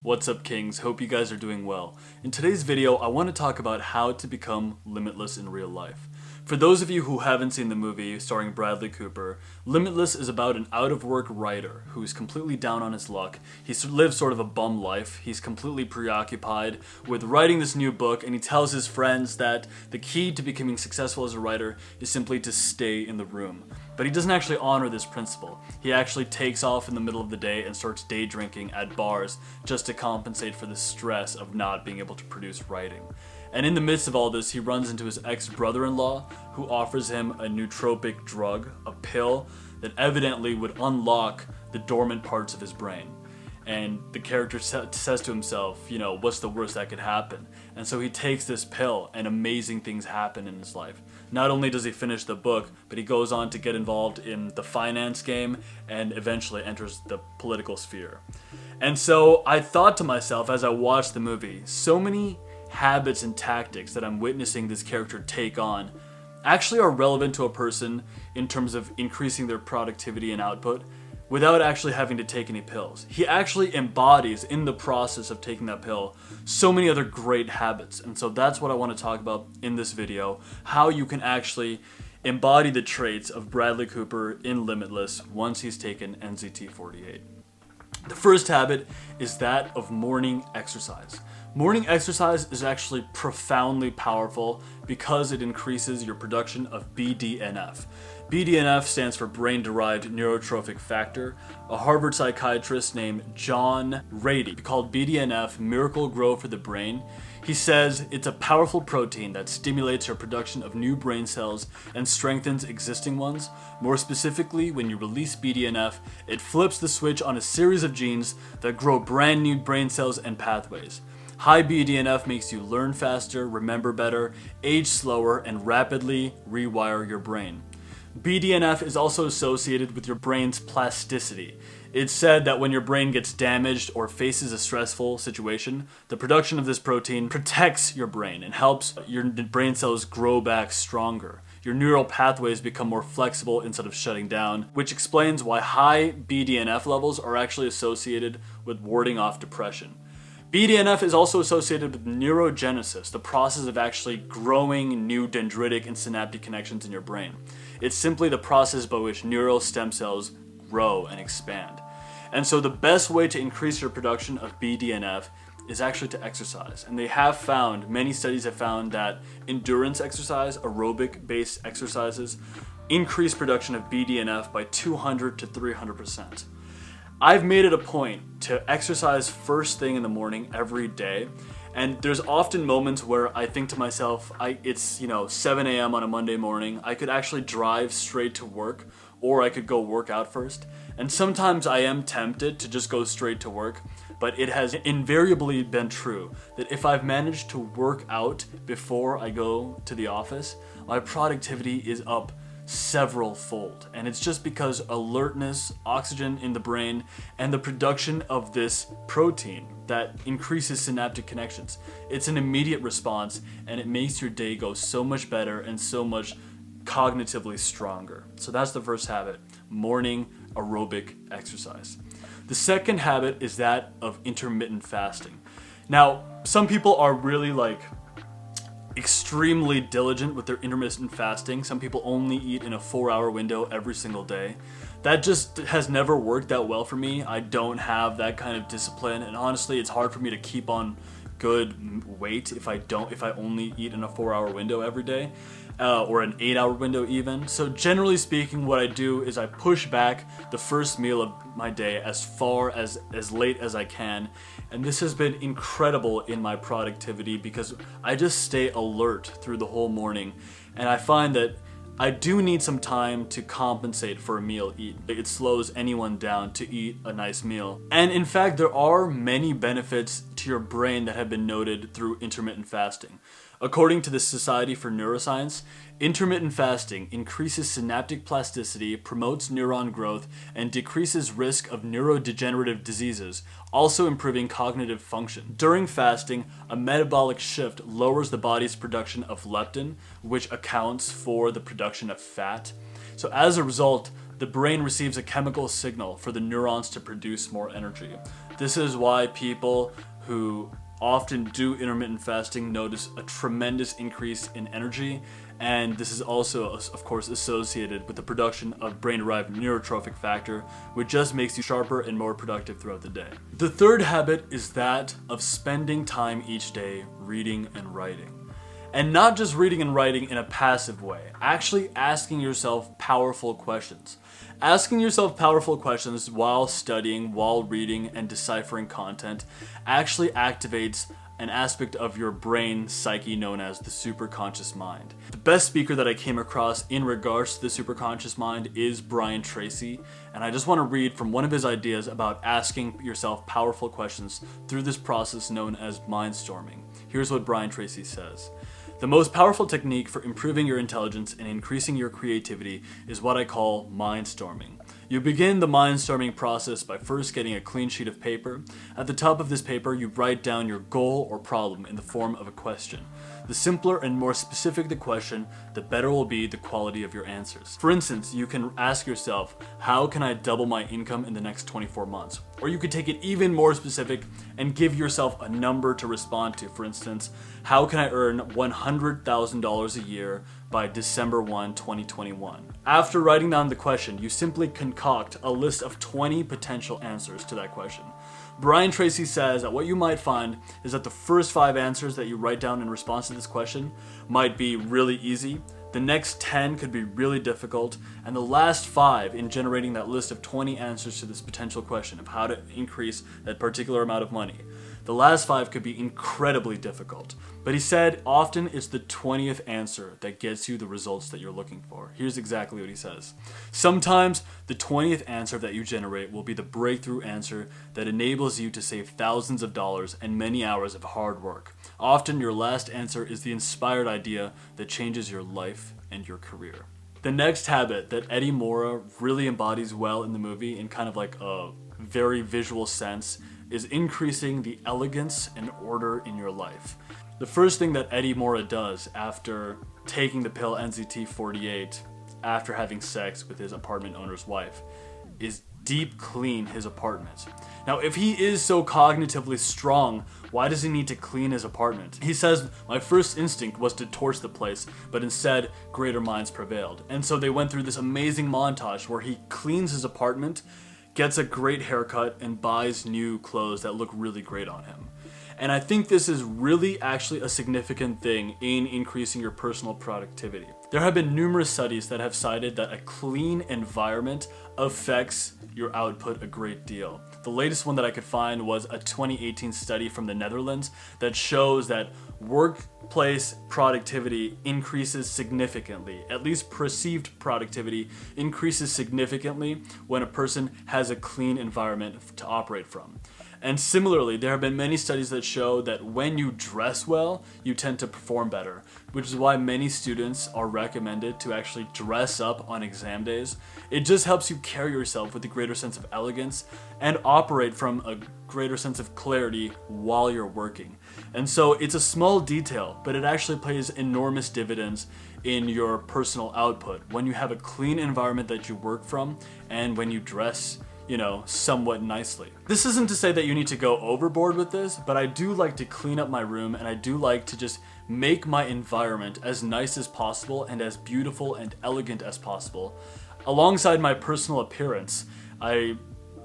What's up, Kings? Hope you guys are doing well. In today's video, I want to talk about how to become limitless in real life. For those of you who haven't seen the movie starring Bradley Cooper, Limitless is about an out-of-work writer who is completely down on his luck. He lives sort of a bum life. He's completely preoccupied with writing this new book, and he tells his friends that the key to becoming successful as a writer is simply to stay in the room. But he doesn't actually honor this principle. He actually takes off in the middle of the day and starts day drinking at bars just to compensate for the stress of not being able to produce writing. And in the midst of all this, he runs into his ex-brother-in-law who offers him a nootropic drug, a pill that evidently would unlock the dormant parts of his brain. And the character says to himself, you know, what's the worst that could happen? And so he takes this pill and amazing things happen in his life. Not only does he finish the book, but he goes on to get involved in the finance game and eventually enters the political sphere. And so I thought to myself as I watched the movie, so many habits and tactics that I'm witnessing this character take on actually are relevant to a person in terms of increasing their productivity and output without actually having to take any pills. He actually embodies, in the process of taking that pill, so many other great habits. And so that's what I want to talk about in this video, how you can actually embody the traits of Bradley Cooper in Limitless once he's taken NZT48. The first habit is that of morning exercise. Morning exercise is actually profoundly powerful because it increases your production of BDNF. BDNF stands for brain-derived neurotrophic factor. A Harvard psychiatrist named John Rady called BDNF Miracle Grow for the Brain. He says it's a powerful protein that stimulates your production of new brain cells and strengthens existing ones. More specifically, when you release BDNF, it flips the switch on a series of genes that grow brand new brain cells and pathways. High BDNF makes you learn faster, remember better, age slower, and rapidly rewire your brain. BDNF is also associated with your brain's plasticity. It's said that when your brain gets damaged or faces a stressful situation, the production of this protein protects your brain and helps your brain cells grow back stronger. Your neural pathways become more flexible instead of shutting down, which explains why high BDNF levels are actually associated with warding off depression. BDNF is also associated with neurogenesis, the process of actually growing new dendritic and synaptic connections in your brain. It's simply the process by which neural stem cells grow and expand. And so the best way to increase your production of BDNF is actually to exercise. And many studies have found that endurance exercise, aerobic-based exercises, increase production of BDNF by 200 to 300%. I've made it a point to exercise first thing in the morning every day, and there's often moments where I think to myself, it's 7 a.m. on a Monday morning, I could actually drive straight to work, or I could go work out first. And sometimes I am tempted to just go straight to work, but it has invariably been true that if I've managed to work out before I go to the office, my productivity is up several fold. And it's just because alertness, oxygen in the brain, and the production of this protein that increases synaptic connections. It's an immediate response, and it makes your day go so much better and so much cognitively stronger. So that's the first habit, morning aerobic exercise. The second habit is that of intermittent fasting. Now, some people are really extremely diligent with their intermittent fasting. Some people only eat in a 4-hour window every single day. That just has never worked that well for me. I don't have that kind of discipline, and honestly, it's hard for me to keep on good weight if I only eat in a 4-hour window every day, or an 8-hour window even. So generally speaking, what I do is I push back the first meal of my day as far as late as I can, and this has been incredible in my productivity because I just stay alert through the whole morning, and I find that I do need some time to compensate for a meal eaten. It slows anyone down to eat a nice meal. And in fact, there are many benefits to your brain that have been noted through intermittent fasting. According to the Society for Neuroscience, intermittent fasting increases synaptic plasticity, promotes neuron growth, and decreases risk of neurodegenerative diseases, also improving cognitive function. During fasting, a metabolic shift lowers the body's production of leptin, which accounts for the production of fat. So as a result, the brain receives a chemical signal for the neurons to produce more energy. This is why people who often do intermittent fasting notice a tremendous increase in energy, and this is also, of course, associated with the production of brain-derived neurotrophic factor, which just makes you sharper and more productive throughout the day. The third habit is that of spending time each day reading and writing. And not just reading and writing in a passive way, actually asking yourself powerful questions. Asking yourself powerful questions while studying, while reading, and deciphering content actually activates an aspect of your brain psyche known as the superconscious mind. The best speaker that I came across in regards to the superconscious mind is Brian Tracy, and I just want to read from one of his ideas about asking yourself powerful questions through this process known as mindstorming. Here's what Brian Tracy says. The most powerful technique for improving your intelligence and increasing your creativity is what I call mindstorming. You begin the mindstorming process by first getting a clean sheet of paper. At the top of this paper, you write down your goal or problem in the form of a question. The simpler and more specific the question, the better will be the quality of your answers. For instance, you can ask yourself, how can I double my income in the next 24 months? Or you could take it even more specific and give yourself a number to respond to. For instance, how can I earn $100,000 a year by December 1, 2021? After writing down the question, you simply concoct a list of 20 potential answers to that question. Brian Tracy says that what you might find is that the first 5 answers that you write down in response to this question might be really easy, the next 10 could be really difficult, and the last 5 in generating that list of 20 answers to this potential question of how to increase that particular amount of money, the last 5 could be incredibly difficult. But he said often it's the 20th answer that gets you the results that you're looking for. Here's exactly what he says. Sometimes the 20th answer that you generate will be the breakthrough answer that enables you to save thousands of dollars and many hours of hard work. Often your last answer is the inspired idea that changes your life and your career. The next habit that Eddie Morra really embodies well in the movie in kind of like a very visual sense is increasing the elegance and order in your life. The first thing that Eddie Morra does after taking the pill NZT48, after having sex with his apartment owner's wife, is deep clean his apartment. Now, if he is so cognitively strong, why does he need to clean his apartment? He says, my first instinct was to torch the place, but instead, greater minds prevailed. And so they went through this amazing montage where he cleans his apartment, gets a great haircut, and buys new clothes that look really great on him. And I think this is really actually a significant thing in increasing your personal productivity. There have been numerous studies that have cited that a clean environment affects your output a great deal. The latest one that I could find was a 2018 study from the Netherlands that shows that workplace productivity increases significantly, at least perceived productivity increases significantly when a person has a clean environment to operate from. And similarly, there have been many studies that show that when you dress well, you tend to perform better, which is why many students are recommended to actually dress up on exam days. It just helps you carry yourself with a greater sense of elegance and operate from a greater sense of clarity while you're working. And so it's a small detail, but it actually pays enormous dividends in your personal output when you have a clean environment that you work from and when you dress somewhat nicely. This isn't to say that you need to go overboard with this, but I do like to clean up my room and I do like to just make my environment as nice as possible and as beautiful and elegant as possible. Alongside my personal appearance, I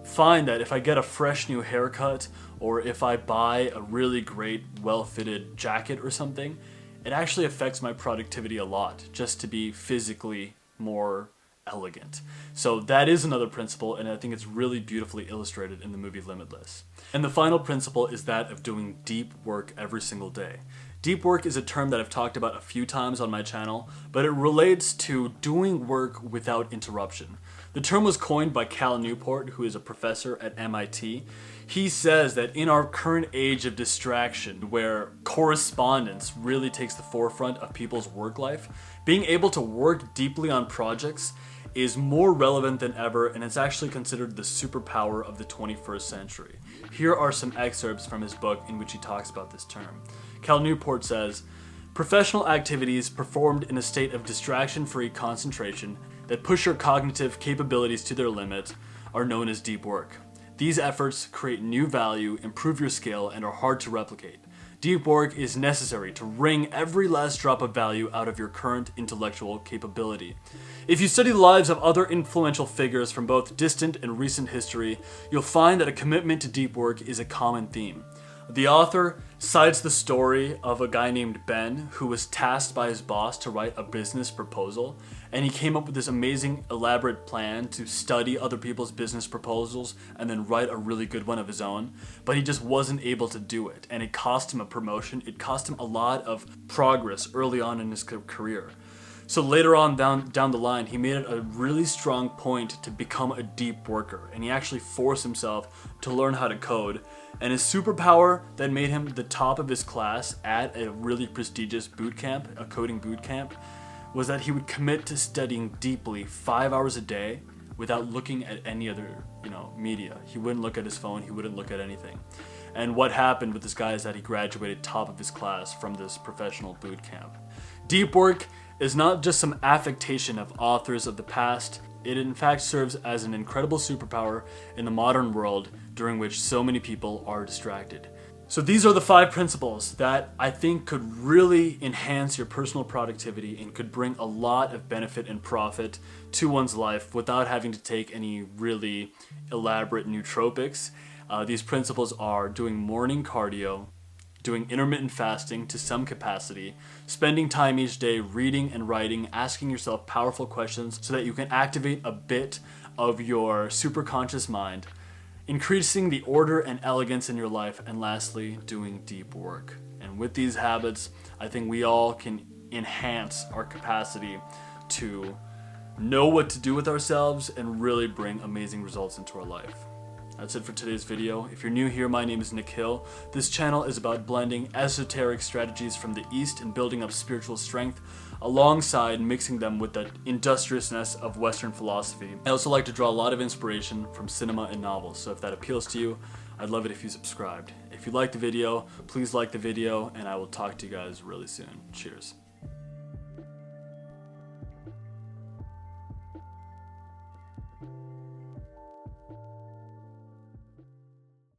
find that if I get a fresh new haircut or if I buy a really great well-fitted jacket or something, it actually affects my productivity a lot just to be physically more elegant. So that is another principle, and I think it's really beautifully illustrated in the movie Limitless. And the final principle is that of doing deep work every single day. Deep work is a term that I've talked about a few times on my channel, but it relates to doing work without interruption. The term was coined by Cal Newport, who is a professor at MIT. He says that in our current age of distraction, where correspondence really takes the forefront of people's work life, being able to work deeply on projects is more relevant than ever, and it's actually considered the superpower of the 21st century. Here are some excerpts from his book in which he talks about this term. Cal Newport says, "Professional activities performed in a state of distraction-free concentration that push your cognitive capabilities to their limit are known as deep work. These efforts create new value, improve your skill, and are hard to replicate. Deep work is necessary to wring every last drop of value out of your current intellectual capability. If you study the lives of other influential figures from both distant and recent history, you'll find that a commitment to deep work is a common theme. The author cites the story of a guy named Ben who was tasked by his boss to write a business proposal, and he came up with this amazing elaborate plan to study other people's business proposals and then write a really good one of his own, but he just wasn't able to do it, and it cost him a promotion. It cost him a lot of progress early on in his career. So later on down the line, he made it a really strong point to become a deep worker, and he actually forced himself to learn how to code. And his superpower that made him the top of his class at a really prestigious boot camp, a coding boot camp, was that he would commit to studying deeply 5 hours a day without looking at any other, media. He wouldn't look at his phone, he wouldn't look at anything. And what happened with this guy is that he graduated top of his class from this professional boot camp. Deep work is not just some affectation of authors of the past. It in fact serves as an incredible superpower in the modern world during which so many people are distracted. So these are the 5 principles that I think could really enhance your personal productivity and could bring a lot of benefit and profit to one's life without having to take any really elaborate nootropics. These principles are doing morning cardio, doing intermittent fasting to some capacity, spending time each day reading and writing, asking yourself powerful questions so that you can activate a bit of your superconscious mind, increasing the order and elegance in your life, and lastly, doing deep work. And with these habits, I think we all can enhance our capacity to know what to do with ourselves and really bring amazing results into our life. That's it for today's video. If you're new here, my name is Nick Hill. This channel is about blending esoteric strategies from the East and building up spiritual strength alongside mixing them with the industriousness of Western philosophy. I also like to draw a lot of inspiration from cinema and novels, so if that appeals to you, I'd love it if you subscribed. If you liked the video, please like the video, and I will talk to you guys really soon. Cheers.